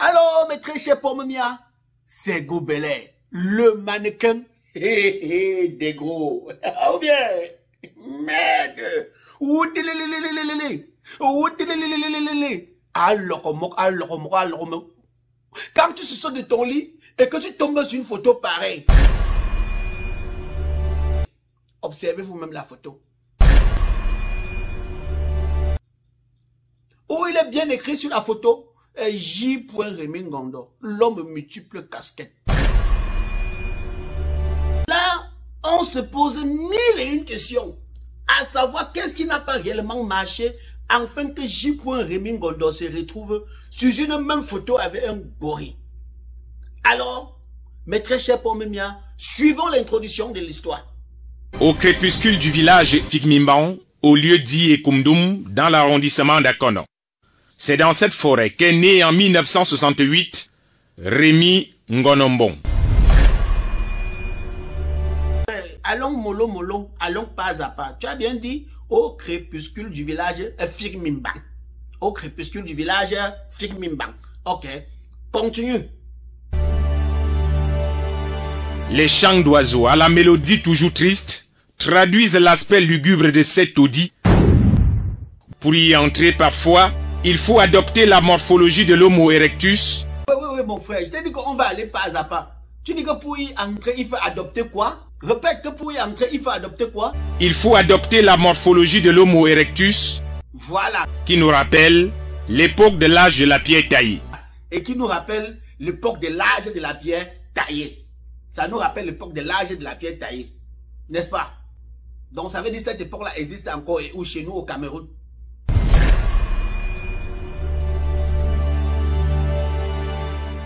Alors, mes très chers pommes mia, c'est Gobelin, le mannequin des gros. Ou bien, merde. Quand tu sors de ton lit et que tu tombes sur une photo pareille, observez vous-même la photo. Où il est bien écrit sur la photo, J. Rémi Ngondo, l'homme multiple casquette. Là, on se pose mille et une questions, à savoir qu'est-ce qui n'a pas réellement marché, afin que J. Rémi Ngondo se retrouve sur une même photo avec un gorille. Alors, mes très chers pommes mia, suivons l'introduction de l'histoire. Au crépuscule du village Figmimban, au lieu dit Ekumdum, dans l'arrondissement d'Akono. C'est dans cette forêt qu'est né en 1968 Rémi Ngonombong. Allons mollo mollo, allons pas à pas. Tu as bien dit au crépuscule du village Figmimban. Au crépuscule du village Figmimban. Ok, continue. Les chants d'oiseaux à la mélodie toujours triste traduisent l'aspect lugubre de cet taudis. Pour y entrer parfois, il faut adopter la morphologie de l'Homo erectus. Oui, mon frère, je t'ai dit qu'on va aller pas à pas. Tu dis que pour y entrer, il faut adopter quoi? Répète que pour y entrer, il faut adopter quoi? Il faut adopter la morphologie de l'Homo erectus. Voilà. Qui nous rappelle l'époque de l'âge de la pierre taillée. Et qui nous rappelle l'époque de l'âge de la pierre taillée. Ça nous rappelle l'époque de l'âge de la pierre taillée. N'est-ce pas? Donc ça veut dire que cette époque-là existe encore et où chez nous au Cameroun.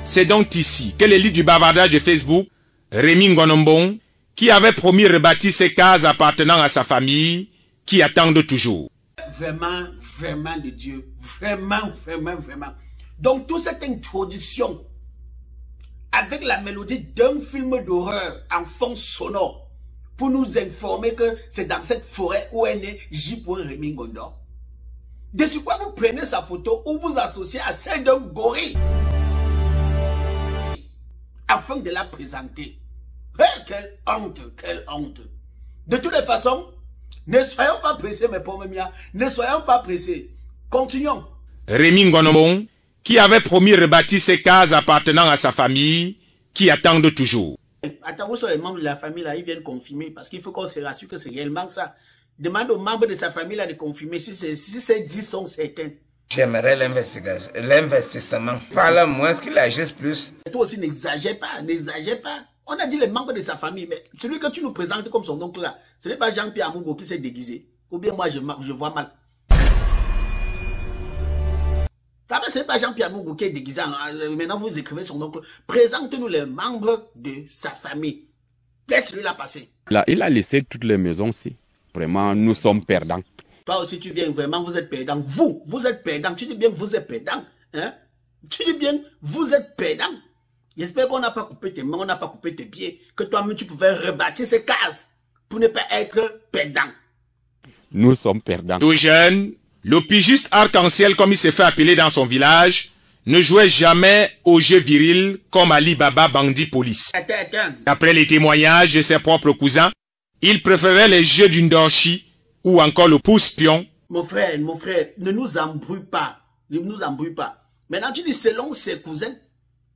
C'est donc ici que l'élite du bavardage de Facebook, Rémi Ngonombong, qui avait promis rebâtir ses cases appartenant à sa famille, qui attendent toujours. Vraiment, vraiment de Dieu. Vraiment, vraiment, vraiment. Donc toute cette introduction, avec la mélodie d'un film d'horreur en fond sonore, pour nous informer que c'est dans cette forêt où est né J. Rémi Ngondo. De ce quoi vous prenez sa photo ou vous associez à celle d'un gorille afin de la présenter. Hey, quelle honte, quelle honte. De toutes les façons, ne soyons pas pressés, mes pommes mia, ne soyons pas pressés. Continuons. Rémi Ngonombong, qui avait promis rebâtir ses cases appartenant à sa famille, qui attendent toujours. Attends, où sont les membres de la famille là? Ils viennent confirmer, parce qu'il faut qu'on se rassure que c'est réellement ça. Demande aux membres de sa famille là de confirmer si ces 10 sont certains. J'aimerais l'investissement. Parle moins qu'il agisse plus. Et toi aussi, n'exagère pas, n'exagère pas. On a dit les membres de sa famille, mais celui que tu nous présentes comme son oncle là, ce n'est pas Jean-Pierre Amougo qui s'est déguisé. Ou bien moi, je vois mal. Ce n'est pas Jean-Pierre Amougo qui est déguisé. Maintenant, vous écrivez son oncle. Présente-nous les membres de sa famille. Laisse-lui la passer. Là, il a laissé toutes les maisons ici. Vraiment, nous sommes perdants. Toi aussi, tu viens vraiment, vous êtes perdant. Vous êtes perdant. Tu dis bien que vous êtes perdant. Hein? Tu dis bien vous êtes perdant. J'espère qu'on n'a pas coupé tes mains, on n'a pas coupé tes pieds. Que toi-même, tu pouvais rebâtir ces cases pour ne pas être perdant. Nous sommes perdants. Tout jeune, le pigiste arc-en-ciel, comme il s'est fait appeler dans son village, ne jouait jamais aux jeux virils comme Ali Baba Bandit Police. Attends. D'après les témoignages de ses propres cousins, il préférait les jeux du Ndorchi ou encore le pouce-pion. Mon frère, ne nous embrouille pas. Ne nous embrouille pas. Maintenant, tu dis selon ses cousins,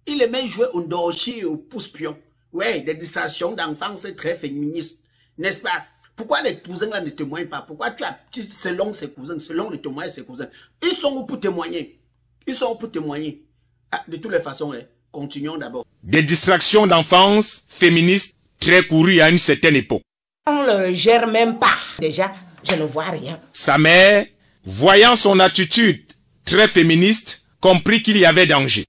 il aimait jouer au Ndorchi et au pouce-pion. Ouais, des distractions d'enfance très féministes. N'est-ce pas? Pourquoi les cousins là ne témoignent pas? Pourquoi selon ses cousins, selon les témoignages de ses cousins, ils sont où pour témoigner? Ils sont où pour témoigner? Ah, de toutes les façons, continuons d'abord. Des distractions d'enfance féministes très courues à une certaine époque. On le gère même pas. Déjà, je ne vois rien. Sa mère, voyant son attitude très féministe, comprit qu'il y avait danger.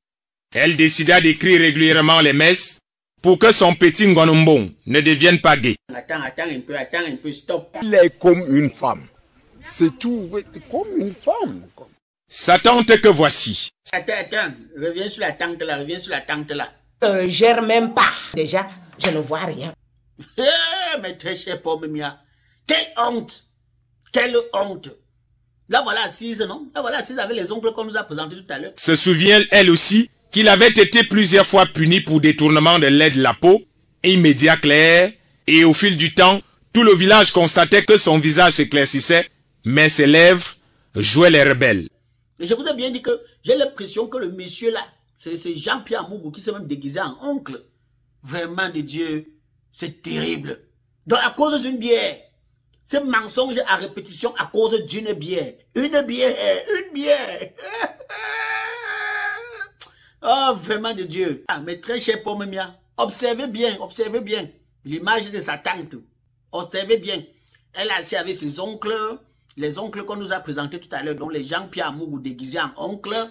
Elle décida d'écrire régulièrement les messes pour que son petit Ngonombong ne devienne pas gay. Attends un peu, stop. Il est comme une femme. C'est tout, comme une femme. Sa tante que voici. Attends, reviens sur la tante là, Gère même pas. Déjà, je ne vois rien. Mais très cher pomme mia, quelle honte! Quelle honte! Là voilà assise, non? Là voilà assise avec les ongles qu'on nous a présentés tout à l'heure. Se souvient elle aussi qu'il avait été plusieurs fois puni pour détournement de lait de la peau, immédiat clair, et au fil du temps, tout le village constatait que son visage s'éclaircissait, mais ses lèvres jouaient les rebelles. Et je vous ai bien dit que j'ai l'impression que le monsieur là, c'est Jean-Pierre Mougou qui s'est même déguisé en oncle. Vraiment de Dieu, c'est terrible. Donc à cause d'une bière, ce mensonge à répétition à cause d'une bière. Une bière. Oh, vraiment de Dieu. Ah, mais très cher pomme mia, observez bien l'image de sa tante. Observez bien. Elle a assis avec ses oncles, les oncles qu'on nous a présentés tout à l'heure, dont les Jean-Pierre Mougou déguisés en oncles.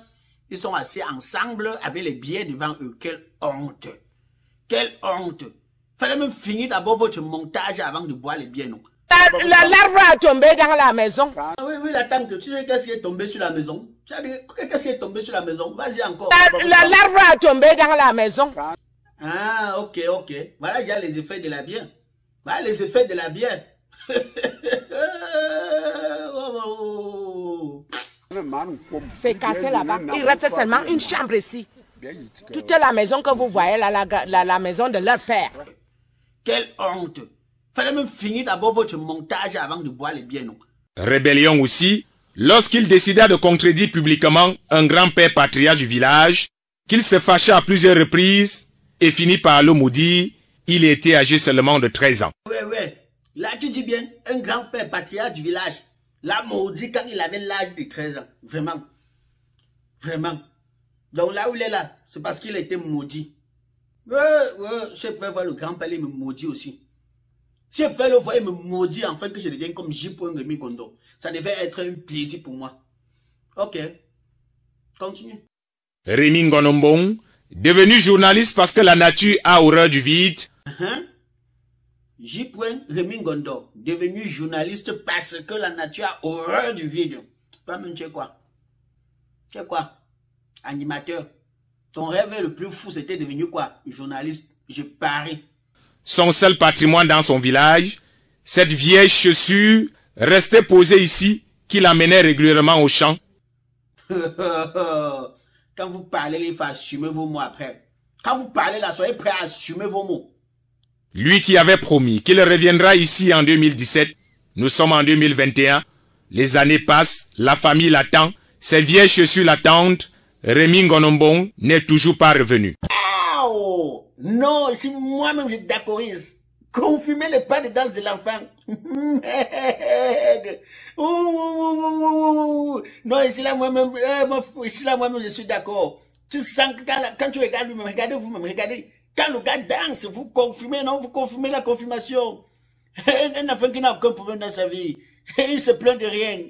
Ils sont assis ensemble avec les bières devant eux. Quelle honte. Quelle honte. Fallait même finir d'abord votre montage avant de boire les bières, non? L'arbre a tombé dans la maison. Ah oui, la tante, tu sais qu'est-ce qui est tombé sur la maison? Qu'est-ce qui est tombé sur la maison? Vas-y encore. L'arbre a tombé dans la maison. Ah, ok. Voilà, il y a les effets de la bière. Voilà les effets de la bière. C'est cassé là-bas. Il reste seulement une chambre ici. Toute la maison que vous voyez, la maison de leur père. Quelle honte. Fallait même finir d'abord votre montage avant de boire les bières, non? Rébellion aussi, lorsqu'il décida de contredire publiquement un grand-père patriarche du village, qu'il se fâcha à plusieurs reprises et finit par le maudire, il était âgé seulement de 13 ans. Ouais. Là, tu dis bien, un grand-père patriarche du village, l'a maudit quand il avait l'âge de 13 ans. Vraiment. Donc là où il est là, c'est parce qu'il a été maudit. Ouais, je peux voir le grand-père, il me maudit aussi. Si je peux le voir, il me maudit enfin que je devienne comme J. Rémy Gondo. Ça devait être un plaisir pour moi. Ok. Continue. Rémy Ngonombong, devenu journaliste parce que la nature a horreur du vide. J. Rémy Gondo, devenu journaliste parce que la nature a horreur du vide. Toi-même, tu es quoi? Animateur. Ton rêve le plus fou, c'était devenu quoi? Journaliste. Je parie. Son seul patrimoine dans son village, cette vieille chaussure restait posée ici, qu'il amenait régulièrement au champ. Quand vous parlez, il faut assumer vos mots après. Quand vous parlez là, soyez prêts à assumer vos mots. Lui qui avait promis qu'il reviendra ici en 2017, nous sommes en 2021, les années passent, la famille l'attend, ses vieilles chaussures l'attendent, Rémy Ngonombong n'est toujours pas revenu. Oh, non, si moi-même je t'accorise, confirmez les pas de danse de l'enfant. Non, ici là moi-même, je suis d'accord. Tu sens que quand tu regardes lui-même, regardez vous-même, regardez. Quand le gars danse, vous confirmez, non, vous confirmez la confirmation. Un enfant qui n'a aucun problème dans sa vie, il se plaint de rien.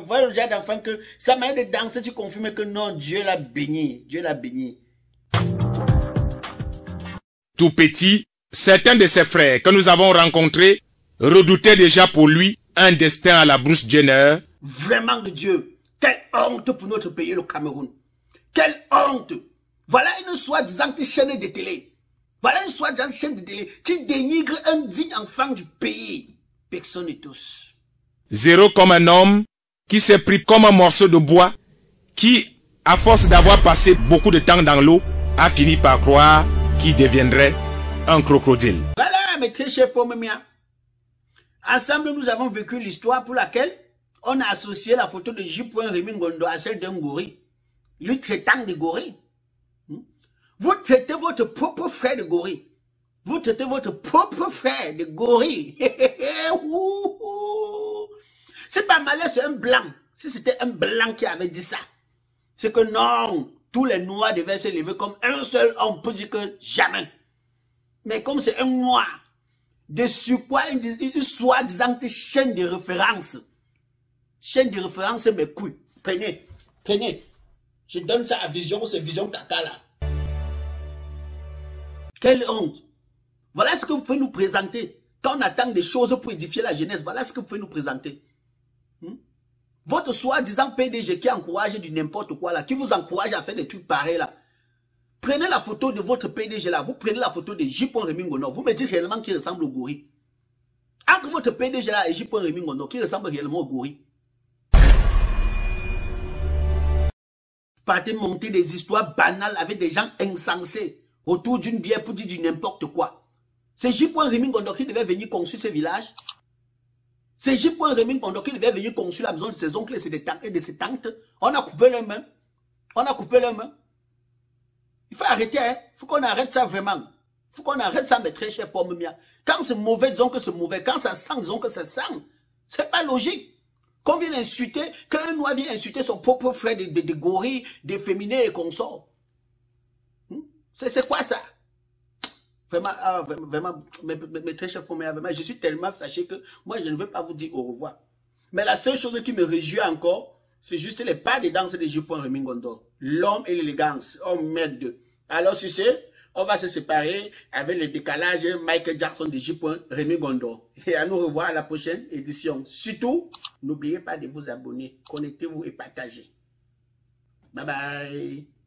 Voilà le genre d'enfant que sa manière de danser, tu confirmes que non, Dieu l'a béni. Dieu l'a béni. Tout petit, certains de ses frères que nous avons rencontrés redoutaient déjà pour lui un destin à la Bruce Jenner. Vraiment de Dieu, quelle honte pour notre pays, le Cameroun. Quelle honte. Voilà une soi-disant chaîne de télé. Voilà une soi-disant chaîne de télé qui dénigre un digne enfant du pays. Personne et tous. Zéro comme un homme qui s'est pris comme un morceau de bois, qui, à force d'avoir passé beaucoup de temps dans l'eau, a fini par croire qu'il deviendrait un crocodile. Voilà, mes très chers pommes miens. Ensemble, nous avons vécu l'histoire pour laquelle on a associé la photo de J. Rémy Ngondo à celle d'un gorille. Lui traitant de gorille. Vous traitez votre propre frère de gorille. Vous traitez votre propre frère de gorille. C'est pas malin, c'est un blanc. Si c'était un blanc qui avait dit ça, c'est que non, tous les noirs devaient se lever comme un seul homme pour dire que jamais. Mais comme c'est un noir, de surcroît, une soi-disant chaîne de référence. Chaîne de référence, mes couilles. Prenez. Je donne ça à Vision, c'est Vision caca là. Quelle honte. Voilà ce que vous pouvez nous présenter. Quand on attend des choses pour édifier la jeunesse, voilà ce que vous pouvez nous présenter. Votre soi-disant PDG qui encourage du n'importe quoi là, qui vous encourage à faire des trucs pareils là. Prenez la photo de votre PDG là, vous prenez la photo de J. Rémy Ngondo, vous me dites réellement qu'il ressemble au gorille. Entre votre PDG là et J. Rémy Ngondo, qui ressemble réellement au gorille. partez monter des histoires banales avec des gens insensés autour d'une bière pour dire du n'importe quoi. C'est J. Rémy Gondor qui devait venir construire ce village. C'est J. Rémy Gondor qui devait venir construire la maison de ses oncles et de ses tantes. On a coupé leurs mains. On a coupé leurs mains. Il faut arrêter, hein. Il faut qu'on arrête ça vraiment. Il faut qu'on arrête ça, mes très chers pommes mia. Quand c'est mauvais, disons que c'est mauvais. Quand ça sent, disons que ça sent. C'est pas logique. Qu'on vienne insulter, qu'un noir vient insulter son propre frère de gorilles, d'efféminés et consorts. C'est quoi ça? Vraiment, mes très chers pommes mia, vraiment, je suis tellement fâché que moi, je ne veux pas vous dire au revoir. Mais la seule chose qui me réjouit encore, c'est juste les pas de danse de J. Rémy Gondor. L'homme et l'élégance. Oh merde. Alors, sur ce, on va se séparer avec le décalage Michael Jackson de J. Rémy Gondor. Et à nous revoir à la prochaine édition. Surtout, n'oubliez pas de vous abonner, connectez-vous et partagez. Bye bye.